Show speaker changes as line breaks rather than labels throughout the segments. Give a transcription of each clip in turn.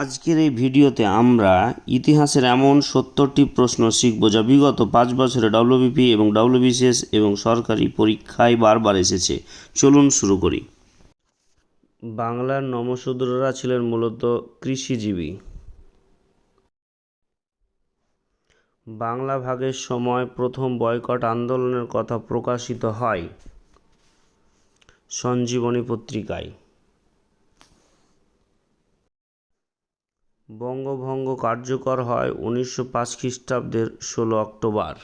আজকের এই ভিডিওতে আমরা ইতিহাসের এমন 70টি প্রশ্ন শিখব যা বিগত 5 বছরে ডব্লিউবিপি এবং ডব্লিউবিসিএস এবং সরকারি পরীক্ষায় বারবার এসেছে। চলুন শুরু করি। বাংলার নমশূদ্ররা ছিলেন মূলত কৃষিজীবী। বাংলা ভাগের সময় প্রথম বয়কট আন্দোলনের কথা প্রকাশিত হয় সঞ্জীবনী পত্রিকায়। বঙ্গভঙ্গ কার্যকর হয় 1905 খ্রিস্টাব্দের 16 অক্টোবর।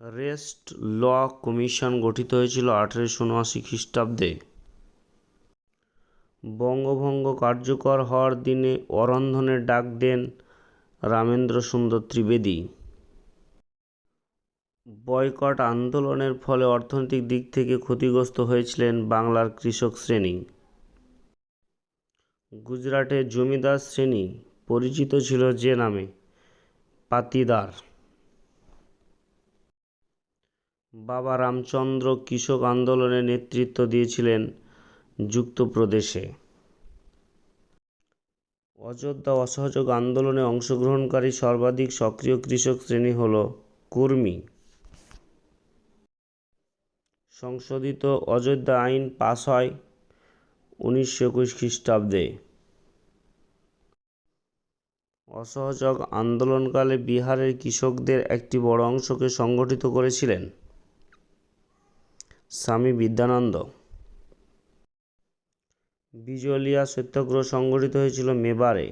রেস্ট ল কমিশন গঠিত হয়েছিল 1879 খ্রিস্টাব্দে। বঙ্গভঙ্গ কার্যকর হওয়ার দিনে অরন্ধনের ডাক দেন রামেন্দ্র সুন্দর ত্রিবেদী। বয়কট আন্দোলনের ফলে অর্থনৈতিক দিক থেকে ক্ষতিগ্রস্ত হয়েছিলেন বাংলার কৃষক শ্রেণী। গুজরাটের জমিদার শ্রেণী পরিচিত ছিল যে নামে, পাতিদার। বাবা রামচন্দ্র কৃষক আন্দোলনে নেতৃত্ব দিয়েছিলেন যুক্তপ্রদেশে। অযোধ্যা অসহযোগ আন্দোলনে অংশগ্রহণকারী সর্বাধিক সক্রিয় কৃষক শ্রেণী হল কর্মী। সংশোধিত অযোধ্যা আইন পাস হয় 1921 খ্রিস্টাব্দে। অসহযোগ আন্দোলনকালে বিহারের কৃষকদের একটি বড় অংশকে সংগঠিত করেছিলেন স্বামী বিদ্যানন্দ। বিজলিয়া সত্যাগ্রহ সংগঠিত হয়েছিল মেবারে।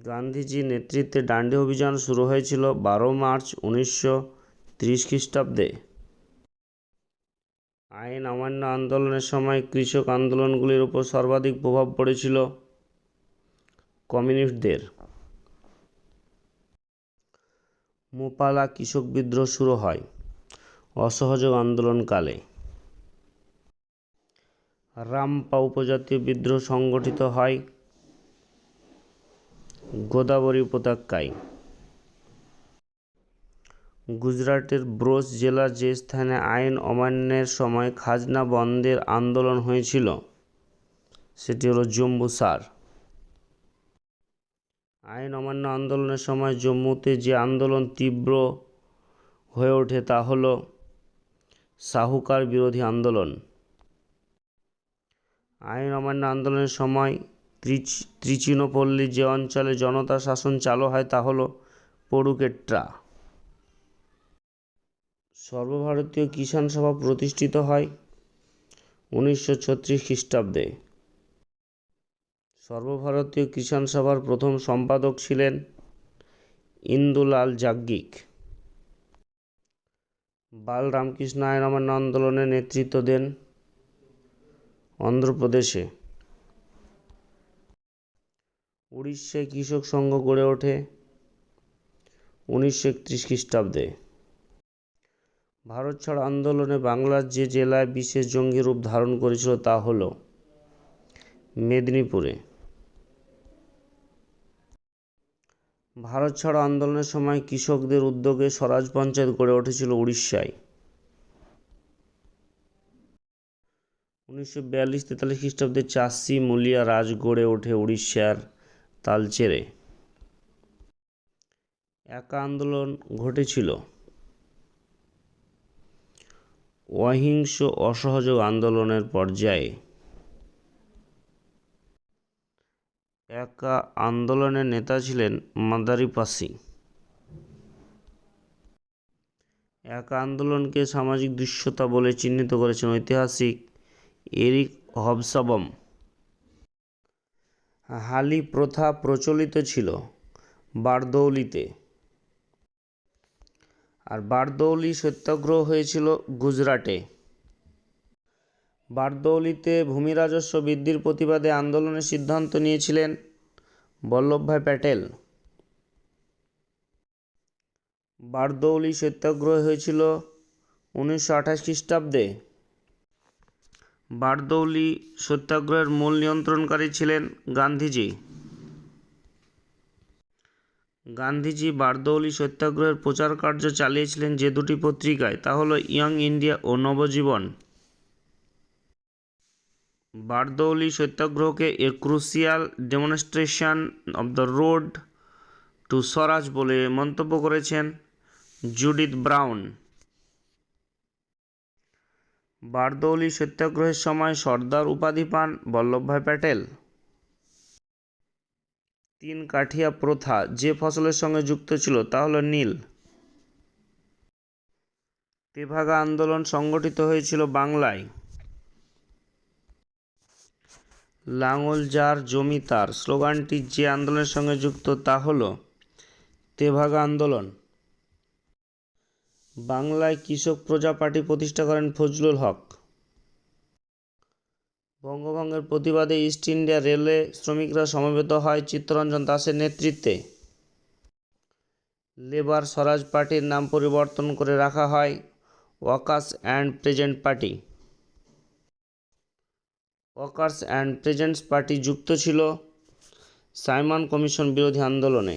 গান্ধীজির নেতৃত্বে ডান্ডি অভিযান শুরু হয়েছিল 12 মার্চ 1930 খ্রিস্টাব্দে। আইন অমান্য আন্দোলনের সময় কৃষক আন্দোলনগুলির উপর সর্বাধিক প্রভাব পড়েছিল কমিউনিস্টদের। মোপালা কৃষক বিদ্রোহ শুরু হয় অসহযোগ আন্দোলনকালে। রামপা উপজাতীয় বিদ্রোহ সংগঠিত হয় গোদাবরী উপত্যকায়। গুজরাটের ব্রোচ জেলার যে স্থানে আইন অমান্যের সময় খাজনা বন্ধের আন্দোলন হয়েছিল সেটি হলো জম্বুসার। আইন অমান্য আন্দোলনের সময় জম্মুতে যে আন্দোলন তীব্র হয়ে ওঠে তা হল সাহুকার বিরোধী আন্দোলন। আইন অমান্য আন্দোলনের সময় ত্রিচিনোপল্লীর যে অঞ্চলে জনতা শাসন চালু হয় তা হল পড়ুকেট্রা। সর্বভারতীয় কিষাণ সভা প্রতিষ্ঠিত হয় 1936 খ্রিস্টাব্দে। সর্বভারতীয় কিষাণ সভার প্রথম সম্পাদক ছিলেন ইন্দুলাল যাজ্ঞিক। বাল রামকৃষ্ণ আইন অমান্য আন্দোলনে নেতৃত্ব দেন অন্ধ্রপ্রদেশে। উড়িষ্যায় কৃষক সংঘ গড়ে ওঠে 1931 খ্রিস্টাব্দে। ভারত ছাড় আন্দোলনে বাংলার যে জেলায় বিশেষ জঙ্গি রূপ ধারণ করেছিল তা হল মেদিনীপুরে। ভারত ছাড়ো আন্দোলনের সময় কৃষকদের উদ্যোগে স্বরাজ পঞ্চায়েত গড়ে উঠেছিল উড়িষ্যায়। 1942-43 খ্রিস্টাব্দে চাষি মুলিয়া রাজ গড়ে ওঠে উড়িষ্যার তালচেরে। একা আন্দোলন ঘটেছিল অহিংস অসহযোগ আন্দোলনের পর্যায়ে। একা আন্দোলনের নেতা ছিলেন মাদারিপাসি। একা আন্দোলনকে সামাজিক দৃশ্যতা বলে চিহ্নিত করেছেন ঐতিহাসিক এরিক হবসবম। হালি প্রথা প্রচলিত ছিল বারদৌলিতে, আর বারদৌলি সত্যাগ্রহ হয়েছিল গুজরাটে। বারদৌলিতে ভূমি রাজস্ব বৃদ্ধির প্রতিবাদে আন্দোলনের সিদ্ধান্ত নিয়েছিলেন বল্লভভাই প্যাটেল। বারদৌলি সত্যাগ্রহ হয়েছিল 1928 খ্রিস্টাব্দে। বারদৌলি সত্যাগ্রহের মূল নিয়ন্ত্রণকারী ছিলেন গান্ধীজি। গান্ধীজি বারদৌলি সত্যাগ্রহের প্রচার কার্য চালিয়েছিলেন যে দুটি পত্রিকায়, তা হলো ইয়ং ইন্ডিয়া ও নবজীবন। বারদৌলি সত্যাগ্রহকে a crucial demonstration of the road to Swaraj বলে মন্তব্য করেছেন জুডিথ ব্রাউন। বারদৌলি সত্যাগ্রহের সময় সর্দার উপাধি পান বল্লভভাই প্যাটেল। তিন কাঠিয়া প্রথা যে ফসলের সঙ্গে যুক্ত ছিল তা হল নীল। তেভাগা আন্দোলন সংগঠিত হয়েছিল বাংলায়। লাঙল যার জমি তার স্লোগানটি যে আন্দোলনের সঙ্গে যুক্ত তা হল তেভাগা আন্দোলন। বাংলায় কৃষক প্রজা পার্টি প্রতিষ্ঠা করেন ফজলুল হক। বঙ্গভঙ্গের প্রতিবাদে ইস্ট ইন্ডিয়া রেলওয়ে শ্রমিকরা সমবেত হয় চিত্তরঞ্জন দাসের নেতৃত্বে। লেবার স্বরাজ পার্টির নাম পরিবর্তন করে রাখা হয় workers and peasant party. Workers and peasants party যুক্ত ছিল সাইমন কমিশন বিরোধী আন্দোলনে।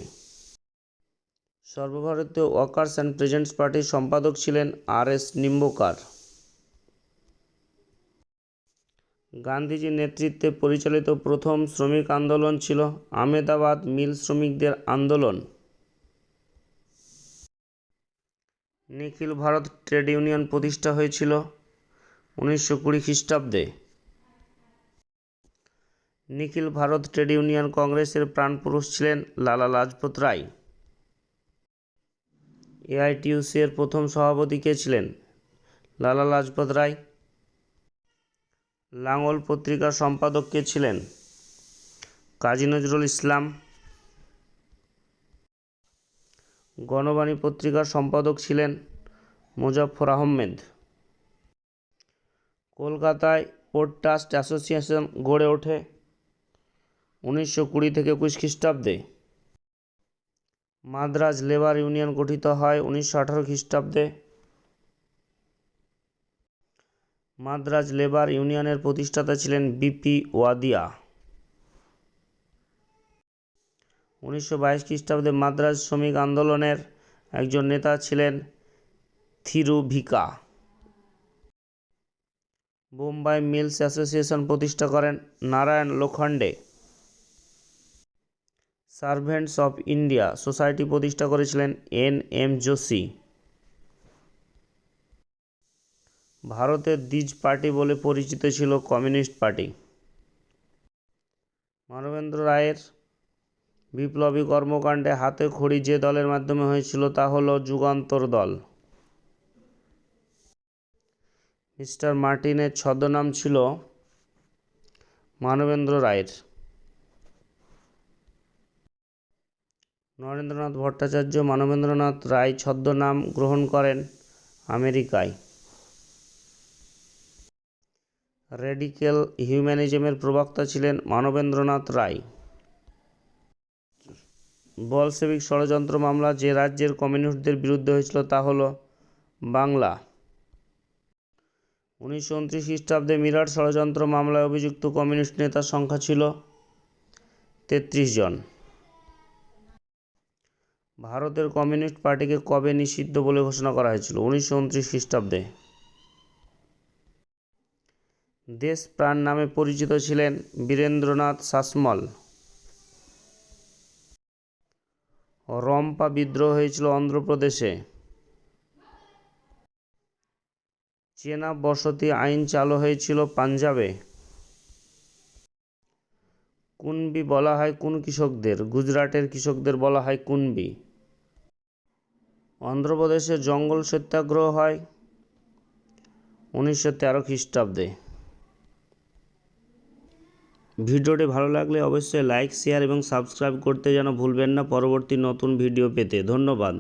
সর্বভারতীয় ওয়ার্কার্স অ্যান্ড পেজেন্টস পার্টির সম্পাদক ছিলেন আর.এস. নিম্বকার। গান্ধীজির নেতৃত্বে পরিচালিত প্রথম শ্রমিক আন্দোলন ছিল আহমেদাবাদ মিল শ্রমিকদের আন্দোলন। নিখিল ভারত ট্রেড ইউনিয়ন প্রতিষ্ঠা হয়েছিল 1920 খ্রিস্টাব্দে। নিখিল ভারত ট্রেড ইউনিয়ন কংগ্রেসের প্রাণপুরুষ ছিলেন লালা লাজপত রায়। এআইটিইউসি এর প্রথম সভাপতি কে ছিলেন? লালা লাজপত রায়। লাঙল পত্রিকার সম্পাদক কে ছিলেন? কাজী নজরুল ইসলাম। গণবাণী পত্রিকার সম্পাদক ছিলেন মোজাফফর আহমেদ। কলকাতায় পোর্ট ট্রাস্ট অ্যাসোসিয়েশন গড়ে ওঠে 1920 থেকে 21 খ্রিস্টাব্দে। মাদ্রাজ লেবার ইউনিয়ন গঠিত হয় 1918 খ্রিস্টাব্দে। মাদ্রাজ লেবার ইউনিয়নের প্রতিষ্ঠাতা ছিলেন বিপি ওয়াদিয়া। 1922 খ্রিস্টাব্দে মাদ্রাজ শ্রমিক আন্দোলনের একজন নেতা ছিলেন থিরুভিকা। বোম্বাই মিলস অ্যাসোসিয়েশন প্রতিষ্ঠা করেন Narayan Lokhande. Servants of India society প্রতিষ্ঠা করেছিলেন এন.এম. জোশী। ভারতের দ্বিজ পার্টি বলে পরিচিত ছিল কমিউনিস্ট পার্টি। মানবেন্দ্র রায়ের বিপ্লবী কর্মকাণ্ডে হাতে খড়ি যে দলের মাধ্যমে হয়েছিল তা হল যুগান্তর দল। মিস্টার মার্টিনের ছদ্মনাম ছিল মানবেন্দ্র রায়ের। নরেন্দ্রনাথ ভট্টাচার্য মানবেন্দ্রনাথ রায় ছদ্মনাম গ্রহণ করেন আমেরিকায়। রেডিক্যাল হিউম্যানিজমের প্রবক্তা ছিলেন মানবেন্দ্রনাথ রায়। বলশেভিক ষড়যন্ত্র মামলা যে রাজ্যের কমিউনিস্টদের বিরুদ্ধে হয়েছিল তা হল বাংলা। 1929 খ্রিস্টাব্দে মিরাট ষড়যন্ত্র মামলায় অভিযুক্ত কমিউনিস্ট নেতার সংখ্যা ছিল 33 জন। ভারতের কমিউনিস্ট পার্টিকে কবে নিষিদ্ধ বলে ঘোষণা করা হয়েছিল? 1929 খ্রিস্টাব্দে। দেশপ্রাণ নামে পরিচিত ছিলেন বীরেন্দ্রনাথ শাসমল। রম্পা বিদ্রোহ হয়েছিল অন্ধ্রপ্রদেশে। চেনা বসতি আইন চালু হয়েছিল পাঞ্জাবে। কুনবি বলা হয় কোন কৃষকদের? গুজরাটের কৃষকদের বলা হয় কুনবি। অন্ধ্রপ্রদেশে জঙ্গল সত্যাগ্রহ হয় 1913 খ্রিস্টাব্দে। ভিডিওটি ভালো লাগলে অবশ্যই লাইক, শেয়ার এবং সাবস্ক্রাইব করতে যেন ভুলবেন না পরবর্তী নতুন ভিডিও পেতে। ধন্যবাদ।